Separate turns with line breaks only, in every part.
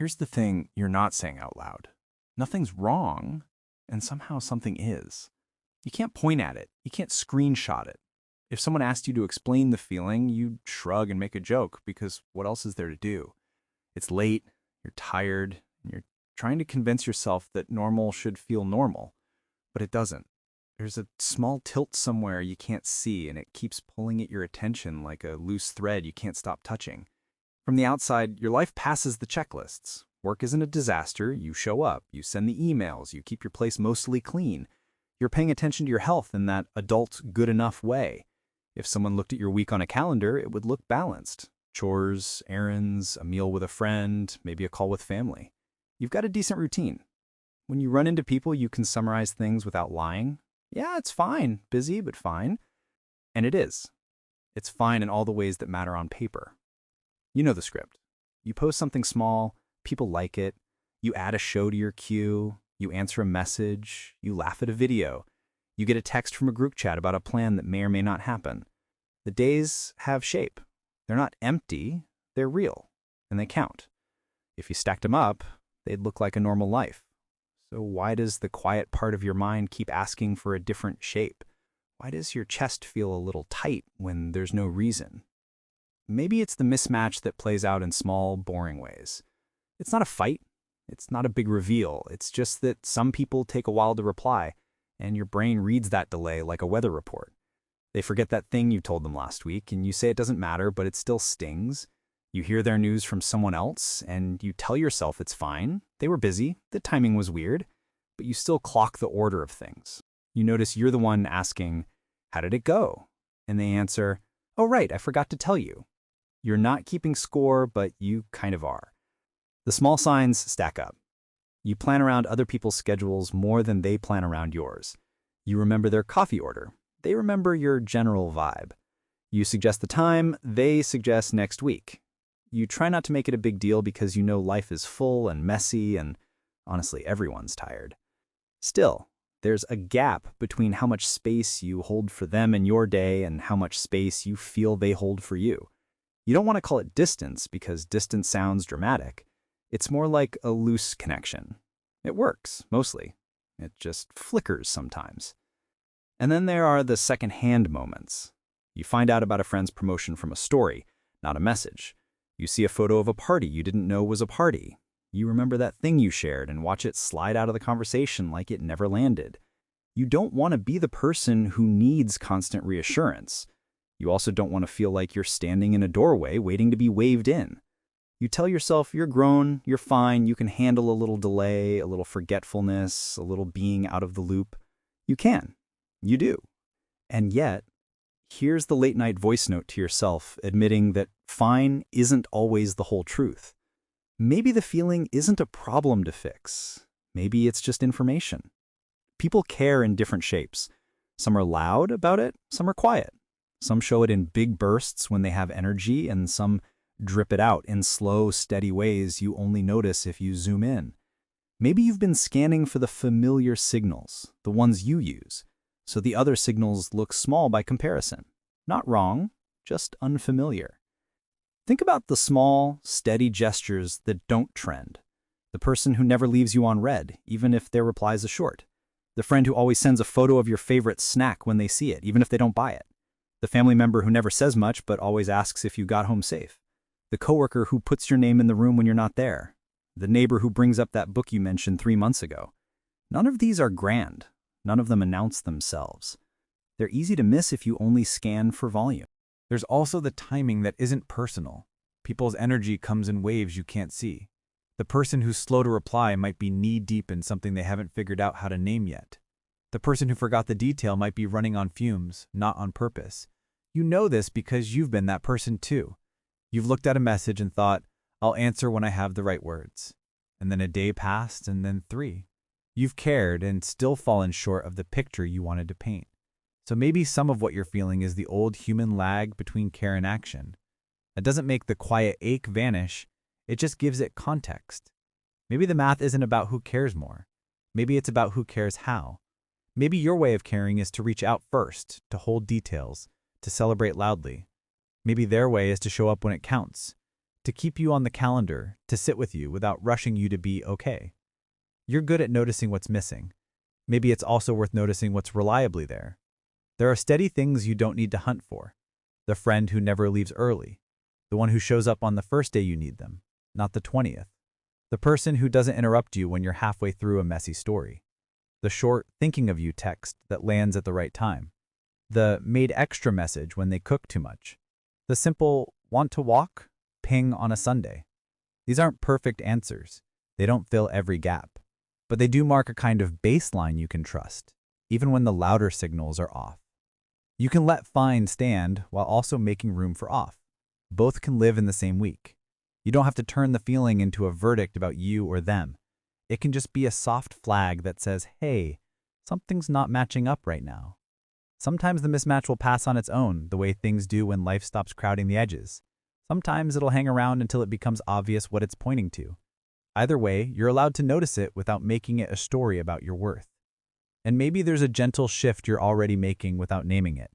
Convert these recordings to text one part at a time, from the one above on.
Here's the thing you're not saying out loud. Nothing's wrong, and somehow something is. You can't point at it. You can't screenshot it. If someone asked you to explain the feeling, you'd shrug and make a joke because what else is there to do? It's late, you're tired, and you're trying to convince yourself that normal should feel normal, but it doesn't. There's a small tilt somewhere you can't see, and it keeps pulling at your attention like a loose thread you can't stop touching. From the outside, your life passes the checklists. Work isn't a disaster. You show up, you send the emails, you keep your place mostly clean. You're paying attention to your health in that adult, good enough way. If someone looked at your week on a calendar, it would look balanced. Chores, errands, a meal with a friend, maybe a call with family. You've got a decent routine. When you run into people, you can summarize things without lying. Yeah, it's fine. Busy, but fine. And it is. It's fine in all the ways that matter on paper. You know the script. You post something small, people like it. You add a show to your queue. You answer a message. You laugh at a video. You get a text from a group chat about a plan that may or may not happen. The days have shape. They're not empty. They're real. And they count. If you stacked them up, they'd look like a normal life. So why does the quiet part of your mind keep asking for a different shape? Why does your chest feel a little tight when there's no reason? Maybe it's the mismatch that plays out in small, boring ways. It's not a fight. It's not a big reveal. It's just that some people take a while to reply, and your brain reads that delay like a weather report. They forget that thing you told them last week, and you say it doesn't matter, but it still stings. You hear their news from someone else, and you tell yourself it's fine. They were busy. The timing was weird. But you still clock the order of things. You notice you're the one asking, "How did it go?" And they answer, "Oh, right, I forgot to tell you." You're not keeping score, but you kind of are. The small signs stack up. You plan around other people's schedules more than they plan around yours. You remember their coffee order. They remember your general vibe. You suggest the time. They suggest next week. You try not to make it a big deal because you know life is full and messy and, honestly, everyone's tired. Still, there's a gap between how much space you hold for them in your day and how much space you feel they hold for you. You don't want to call it distance because distance sounds dramatic. It's more like a loose connection. It works, mostly. It just flickers sometimes. And then there are the second-hand moments. You find out about a friend's promotion from a story, not a message. You see a photo of a party you didn't know was a party. You remember that thing you shared and watch it slide out of the conversation like it never landed. You don't want to be the person who needs constant reassurance. You also don't want to feel like you're standing in a doorway waiting to be waved in. You tell yourself you're grown, you're fine, you can handle a little delay, a little forgetfulness, a little being out of the loop. You can. You do. And yet, here's the late-night voice note to yourself admitting that fine isn't always the whole truth. Maybe the feeling isn't a problem to fix. Maybe it's just information. People care in different shapes. Some are loud about it, some are quiet. Some show it in big bursts when they have energy, and some drip it out in slow, steady ways you only notice if you zoom in. Maybe you've been scanning for the familiar signals, the ones you use, so the other signals look small by comparison. Not wrong, just unfamiliar. Think about the small, steady gestures that don't trend. The person who never leaves you on red, even if their replies are short. The friend who always sends a photo of your favorite snack when they see it, even if they don't buy it. The family member who never says much but always asks if you got home safe. The coworker who puts your name in the room when you're not there. The neighbor who brings up that book you mentioned 3 months ago. None of these are grand. None of them announce themselves. They're easy to miss if you only scan for volume.
There's also the timing that isn't personal. People's energy comes in waves you can't see. The person who's slow to reply might be knee-deep in something they haven't figured out how to name yet. The person who forgot the detail might be running on fumes, not on purpose. You know this because you've been that person too. You've looked at a message and thought, "I'll answer when I have the right words." And then a day passed, and then 3. You've cared and still fallen short of the picture you wanted to paint. So maybe some of what you're feeling is the old human lag between care and action. That doesn't make the quiet ache vanish, it just gives it context. Maybe the math isn't about who cares more. Maybe it's about who cares how. Maybe your way of caring is to reach out first, to hold details, to celebrate loudly. Maybe their way is to show up when it counts, to keep you on the calendar, to sit with you without rushing you to be okay. You're good at noticing what's missing. Maybe it's also worth noticing what's reliably there. There are steady things you don't need to hunt for. The friend who never leaves early. The one who shows up on the first day you need them, not the 20th. The person who doesn't interrupt you when you're halfway through a messy story. The short, thinking of you text that lands at the right time. The made extra message when they cook too much. The simple, want to walk? Ping on a Sunday. These aren't perfect answers. They don't fill every gap. But they do mark a kind of baseline you can trust, even when the louder signals are off. You can let fine stand while also making room for off. Both can live in the same week. You don't have to turn the feeling into a verdict about you or them. It can just be a soft flag that says, hey, something's not matching up right now. Sometimes the mismatch will pass on its own, the way things do when life stops crowding the edges. Sometimes it'll hang around until it becomes obvious what it's pointing to. Either way, you're allowed to notice it without making it a story about your worth. And maybe there's a gentle shift you're already making without naming it.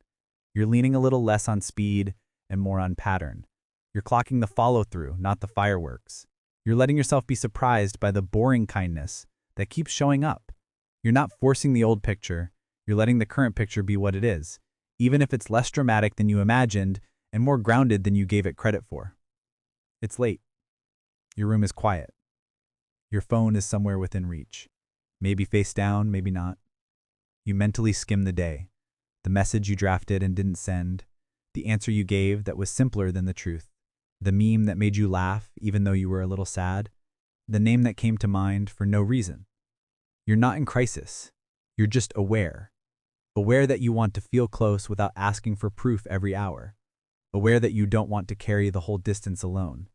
You're leaning a little less on speed and more on pattern. You're clocking the follow-through, not the fireworks. You're letting yourself be surprised by the boring kindness that keeps showing up. You're not forcing the old picture. You're letting the current picture be what it is, even if it's less dramatic than you imagined and more grounded than you gave it credit for. It's late. Your room is quiet. Your phone is somewhere within reach. Maybe face down, maybe not. You mentally skim the day. The message you drafted and didn't send. The answer you gave that was simpler than the truth. The meme that made you laugh even though you were a little sad. The name that came to mind for no reason. You're not in crisis. You're just aware. Aware that you want to feel close without asking for proof every hour. Aware that you don't want to carry the whole distance alone.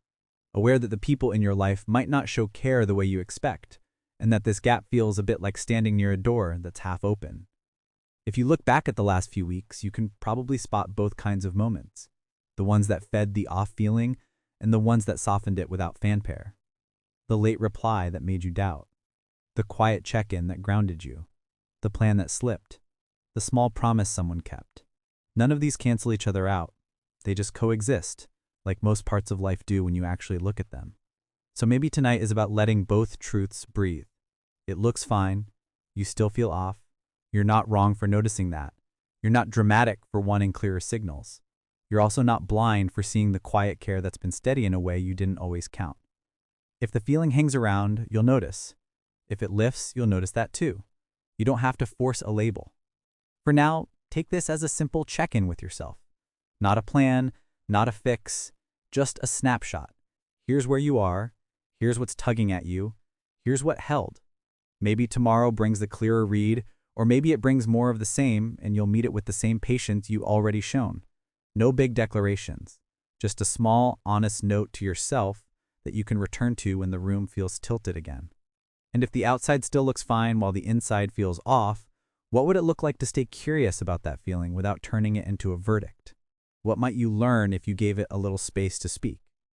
Aware that the people in your life might not show care the way you expect, and that this gap feels a bit like standing near a door that's half open. If you look back at the last few weeks, you can probably spot both kinds of moments. The ones that fed the off feeling, and the ones that softened it without fanfare. The late reply that made you doubt. The quiet check-in that grounded you. The plan that slipped. The small promise someone kept. None of these cancel each other out. They just coexist, like most parts of life do when you actually look at them. So maybe tonight is about letting both truths breathe. It looks fine. You still feel off. You're not wrong for noticing that. You're not dramatic for wanting clearer signals. You're also not blind for seeing the quiet care that's been steady in a way you didn't always count. If the feeling hangs around, you'll notice. If it lifts, you'll notice that too. You don't have to force a label. For now, take this as a simple check-in with yourself. Not a plan, not a fix, just a snapshot. Here's where you are. Here's what's tugging at you. Here's what held. Maybe tomorrow brings the clearer read, or maybe it brings more of the same and you'll meet it with the same patience you already shown. No big declarations, just a small, honest note to yourself that you can return to when the room feels tilted again. And if the outside still looks fine while the inside feels off, what would it look like to stay curious about that feeling without turning it into a verdict? What might you learn if you gave it a little space to speak?